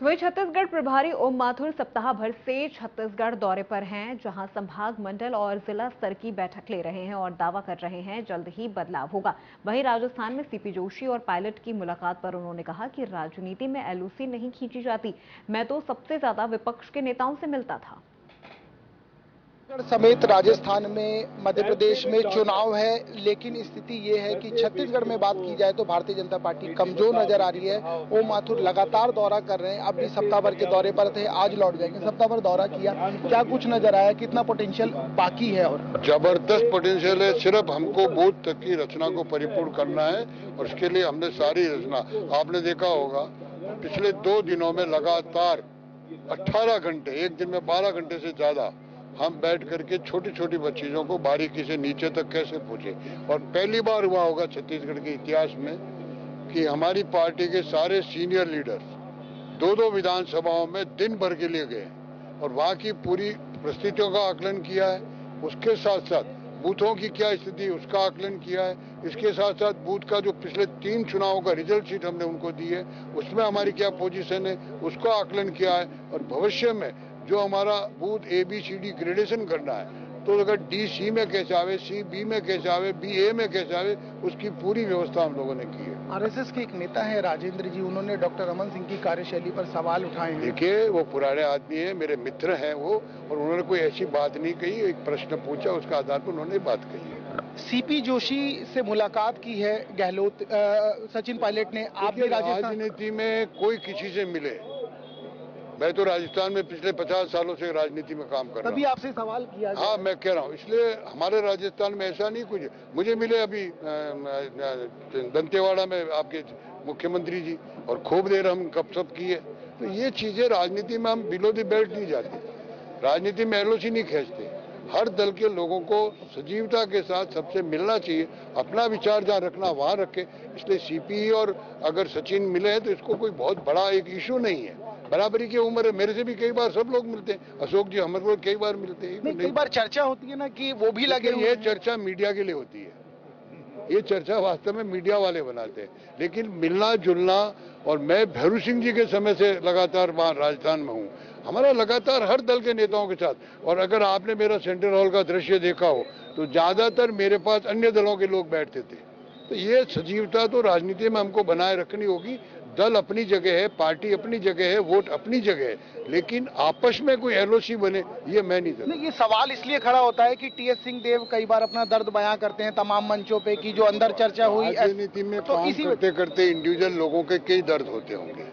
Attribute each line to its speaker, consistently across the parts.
Speaker 1: तो वही छत्तीसगढ़ प्रभारी ओम माथुर सप्ताह भर से छत्तीसगढ़ दौरे पर हैं, जहां संभाग, मंडल और जिला स्तर की बैठक ले रहे हैं और दावा कर रहे हैं जल्द ही बदलाव होगा। वहीं राजस्थान में सीपी जोशी और पायलट की मुलाकात पर उन्होंने कहा कि राजनीति में एलओसी नहीं खींची जाती। मैं तो सबसे ज्यादा विपक्ष के नेताओं से मिलता था।
Speaker 2: समेत राजस्थान में, मध्य प्रदेश में चुनाव है, लेकिन स्थिति ये है कि छत्तीसगढ़ में बात की जाए तो भारतीय जनता पार्टी कमजोर नजर आ रही है। ओम माथुर लगातार दौरा कर रहे हैं, अब भी सप्ताह भर के दौरे पर थे, आज लौट जाएंगे। सप्ताह भर दौरा किया, क्या कुछ नजर आया, कितना पोटेंशियल बाकी है? और
Speaker 3: जबरदस्त पोटेंशियल है, सिर्फ हमको बूथ तक की रचना को परिपूर्ण करना है और इसके लिए हमने सारी रचना, आपने देखा होगा पिछले 2 दिनों में लगातार 18 घंटे, एक दिन में 12 घंटे से ज्यादा हम बैठ करके छोटी छोटी चीजों को बारीकी से नीचे तक कैसे पहुंचे। और पहली बार हुआ होगा छत्तीसगढ़ के इतिहास में कि हमारी पार्टी के सारे सीनियर लीडर्स 2-2 विधानसभाओं में दिन भर के लिए गए और वहां की पूरी परिस्थितियों का आकलन किया है। उसके साथ साथ बूथों की क्या स्थिति उसका आकलन किया है। इसके साथ साथ बूथ का जो पिछले 3 चुनावों का रिजल्ट शीट हमने उनको दी है, उसमें हमारी क्या पोजीशन है उसका आकलन किया है। और भविष्य में जो हमारा बूथ ABCD ग्रेडेशन करना है, तो अगर DC में कैसे आवे, CB में कैसे आवे, BA में कैसे आवे, उसकी पूरी व्यवस्था हम लोगों ने की है।
Speaker 2: RSS के एक नेता है राजेंद्र जी, उन्होंने डॉक्टर रमन सिंह की कार्यशैली पर सवाल उठाए हैं।
Speaker 3: देखिए, वो पुराने आदमी है, मेरे मित्र हैं वो, और उन्होंने कोई ऐसी बात नहीं कही, एक प्रश्न पूछा, उसका आधार पर उन्होंने बात कही है।
Speaker 2: सीपी जोशी से मुलाकात की है गहलोत, सचिन पायलट ने। आप भी
Speaker 3: राजनीति में कोई किसी से मिले, मैं तो राजस्थान में पिछले 50 सालों से राजनीति में काम कर रहा हूँ,
Speaker 2: तभी आपसे सवाल किया।
Speaker 3: हाँ, मैं कह रहा हूँ, इसलिए हमारे राजस्थान में ऐसा नहीं कुछ। मुझे मिले अभी दंतेवाड़ा में आपके मुख्यमंत्री जी, और खूब देर हम गपशप किए। तो ये चीजें राजनीति में हम बिलो द बेल्ट नहीं जाते, राजनीति में LOC नहीं खींचते। हर दल के लोगों को सजीवता के साथ सबसे मिलना चाहिए, अपना विचार जहाँ रखना वहाँ रखे। इसलिए CP और अगर सचिन मिले हैं तो इसको कोई बहुत बड़ा एक इशू नहीं है, बराबरी की उम्र है। मेरे से भी कई बार सब लोग मिलते हैं, अशोक जी हमारे को कई बार मिलते हैं।
Speaker 2: कई बार चर्चा होती है ना कि वो भी लगे।
Speaker 3: ये चर्चा मीडिया के लिए होती है, ये चर्चा वास्तव में मीडिया वाले बनाते हैं, लेकिन मिलना जुलना। और मैं भैरू सिंह जी के समय से लगातार वहां राजस्थान में हूँ, हमारा लगातार हर दल के नेताओं के साथ। और अगर आपने मेरा सेंट्रल हॉल का दृश्य देखा हो तो ज्यादातर मेरे पास अन्य दलों के लोग बैठते थे। तो ये सजीवता तो राजनीति में हमको बनाए रखनी होगी। दल अपनी जगह है, पार्टी अपनी जगह है, वोट अपनी जगह है, लेकिन आपस में कोई LOC बने ये मैं नहीं करता।
Speaker 2: ये सवाल इसलिए खड़ा होता है कि TS सिंहदेव कई बार अपना दर्द बयां करते हैं तमाम मंचों पे कि जो अंदर चर्चा हुई।
Speaker 3: राजनीति में तो काम करते करते इंडिविजुअल लोगों के कई दर्द होते होंगे,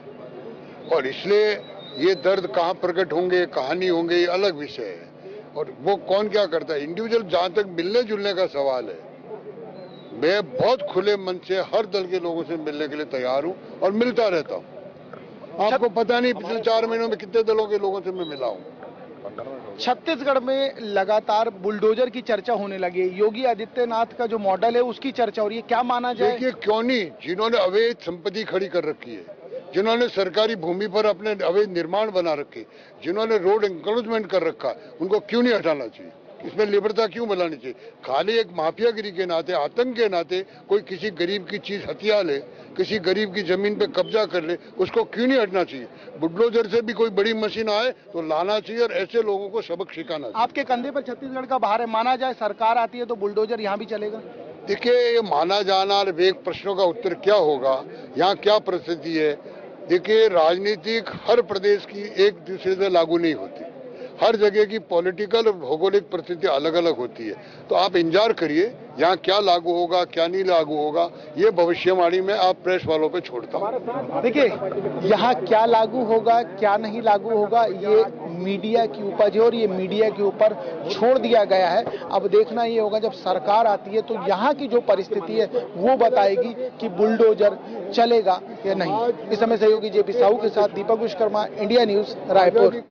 Speaker 3: और इसलिए ये दर्द कहाँ प्रकट होंगे, कहाँ नहीं होंगे, ये अलग विषय है। और वो कौन क्या करता है, इंडिविजुअल जहाँ तक मिलने जुलने का सवाल है, मैं बहुत खुले मन से हर दल के लोगों से मिलने के लिए तैयार हूँ और मिलता रहता हूँ। आपको पता नहीं पिछले 4 महीनों में कितने दलों के लोगों से मैं मिला हूँ।
Speaker 2: छत्तीसगढ़ में लगातार बुलडोजर की चर्चा होने लगी है, योगी आदित्यनाथ का जो मॉडल है उसकी चर्चा हो रही है, क्या माना जाए?
Speaker 3: देखिए, क्यों नहीं, जिन्होंने अवैध संपत्ति खड़ी कर रखी है, जिन्होंने सरकारी भूमि पर अपने अवैध निर्माण बना रखे, जिन्होंने रोड एंक्रोचमेंट कर रखा, उनको क्यों नहीं हटाना चाहिए? इसमें लिबरता क्यों बनानी चाहिए? खाली एक माफियागिरी के नाते, आतंक के नाते कोई किसी गरीब की चीज हथिया ले, किसी गरीब की जमीन पे कब्जा कर ले, उसको क्यों नहीं हटना चाहिए? बुलडोजर से भी कोई बड़ी मशीन आए तो लाना चाहिए और ऐसे लोगों को सबक सिखाना चाहिए।
Speaker 2: आपके कंधे पर छत्तीसगढ़ का भार है, माना जाए सरकार आती है तो बुलडोजर यहाँ भी चलेगा?
Speaker 3: देखिए, ये माना जाना और एक प्रश्नों का उत्तर क्या होगा, यहाँ क्या परिस्थिति है। देखिए, राजनीतिक हर प्रदेश की एक दूसरे से लागू नहीं होती, हर जगह की पॉलिटिकल और भौगोलिक परिस्थिति अलग अलग होती है। तो आप इंतजार करिए, यहाँ क्या लागू होगा क्या नहीं लागू होगा, ये भविष्यवाणी में आप प्रेस वालों पे छोड़ता हूँ।
Speaker 2: देखिए, यहाँ क्या लागू होगा क्या नहीं लागू होगा ये मीडिया की उपज है और ये मीडिया के ऊपर छोड़ दिया गया है। अब देखना ये होगा जब सरकार आती है तो यहाँ की जो परिस्थिति है वो बताएगी कि बुलडोजर चलेगा या नहीं। इस समय सहयोगी JP साहू के साथ दीपक विश्वकर्मा, इंडिया न्यूज, रायपुर।